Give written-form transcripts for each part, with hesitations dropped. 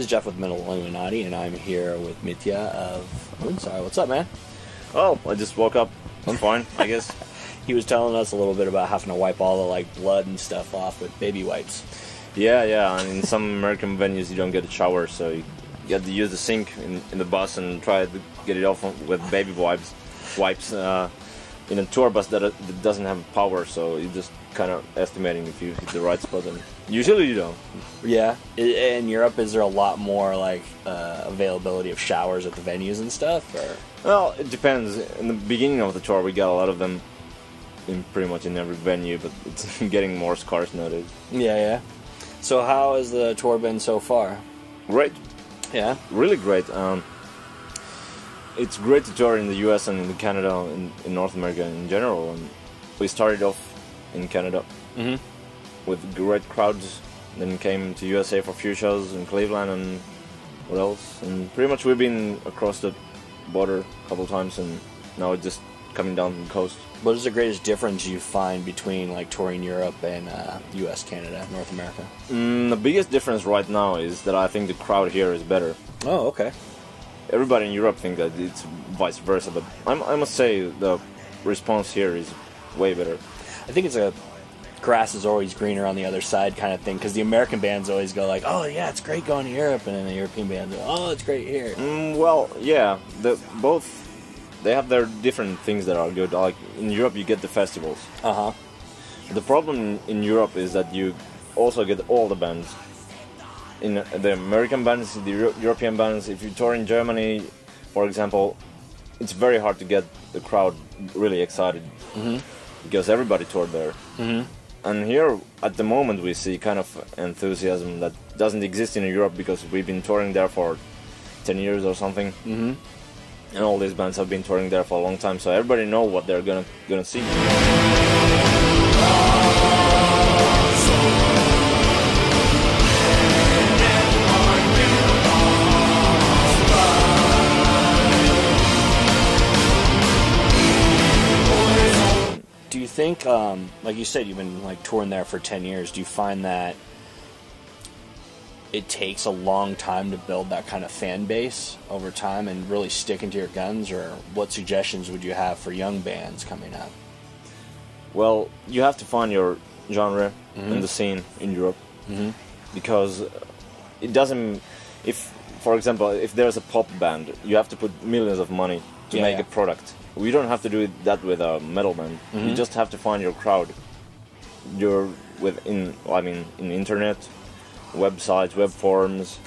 Jeff with Metalluminati, and I'm here with Mitja of Moonsorrow. What's up, man? Oh, I just woke up. I'm fine, I guess. He was telling us a little bit about having to wipe all the blood and stuff off with baby wipes. Yeah, and in some American venues you don't get a shower, so you have to use the sink in the bus and try to get it off with baby wipes. In a tour bus that doesn't have power, so you're just kind of estimating if you hit the right spot, and usually you don't. Yeah. In Europe, is there a lot more availability of showers at the venues and stuff? Or? Well, it depends. In the beginning of the tour, we got a lot of them in pretty much in every venue, but it's getting more scarce nowadays. Yeah. So how has the tour been so far? Great. Yeah? Really great. It's great to tour in the US and in Canada, in North America in general. And we started off in Canada with great crowds, then came to USA for a few shows in Cleveland and what else. And pretty much we've been across the border a couple times, and now it's just coming down the coast. What is the greatest difference you find between touring Europe and US, Canada, North America? The biggest difference right now is that I think the crowd here is better. Oh, okay. Everybody in Europe thinks that it's vice versa, but I must say the response here is way better. I think it's a grass is always greener on the other side kind of thing, because the American bands always go oh yeah, it's great going to Europe, and then the European bands go, oh, it's great here. Well, yeah, they have their different things that are good. Like in Europe, you get the festivals. The problem in Europe is that you also get all the bands. In the American bands, the European bands, if you tour in Germany, for example, it's very hard to get the crowd really excited because everybody toured there. And here, at the moment, we see kind of enthusiasm that doesn't exist in Europe because we've been touring there for 10 years or something. And all these bands have been touring there for a long time, so everybody know what they're gonna see. Do you think, like you said, you've been touring there for 10 years, do you find that it takes a long time to build that kind of fan base over time and really sticking to your guns, or what suggestions would you have for young bands coming up? Well, you have to find your genre in the scene in Europe, because it doesn't. For example, if there's a pop band, you have to put millions of money to make a product. We don't have to do that with a metal band. You just have to find your crowd. In internet, websites, web forums.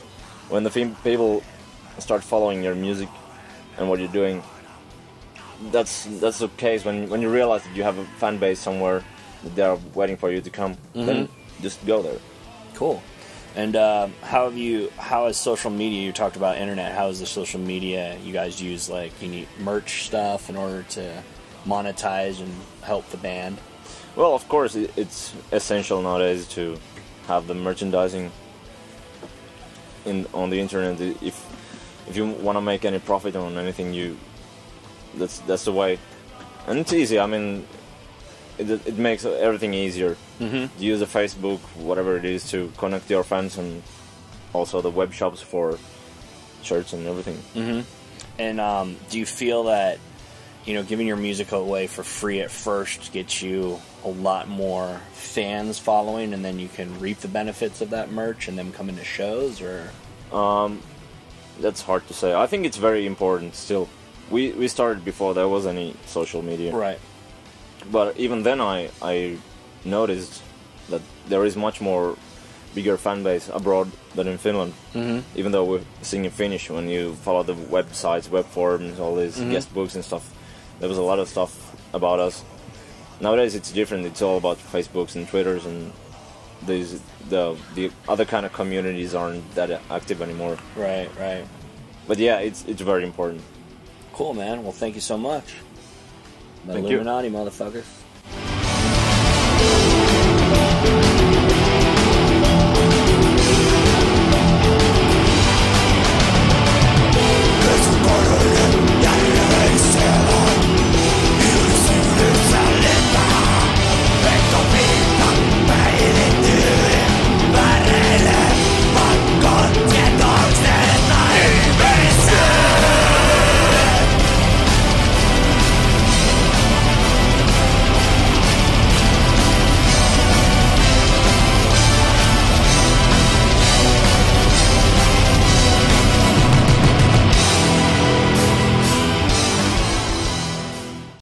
When the people start following your music and what you're doing, that's the case. When you realize that you have a fan base somewhere that they're waiting for you to come, then just go there. Cool. And how has social media, you talked about internet, how is the social media you guys use, you need merch stuff in order to monetize and help the band? Well, of course, it's essential nowadays to have the merchandising on the internet. If you want to make any profit on anything, that's the way. And it's easy. I mean, it makes everything easier. You use the Facebook, whatever it is, to connect your fans, and also the web shops for shirts and everything. And do you feel that giving your music away for free at first gets you a lot more fans following, and then you can reap the benefits of that merch and them coming to shows? Or that's hard to say. I think it's very important still. We started before there was any social media, right? But even then, I noticed that there is much more bigger fan base abroad than in Finland. Even though we're singing Finnish, when you follow the websites, web forums, all these guest books and stuff, there was a lot of stuff about us. Nowadays it's different. It's all about Facebooks and Twitters, and the other kind of communities aren't that active anymore. Right. But yeah, it's very important. Cool, man. Well, thank you so much. Thank you. Metalluminati, motherfucker.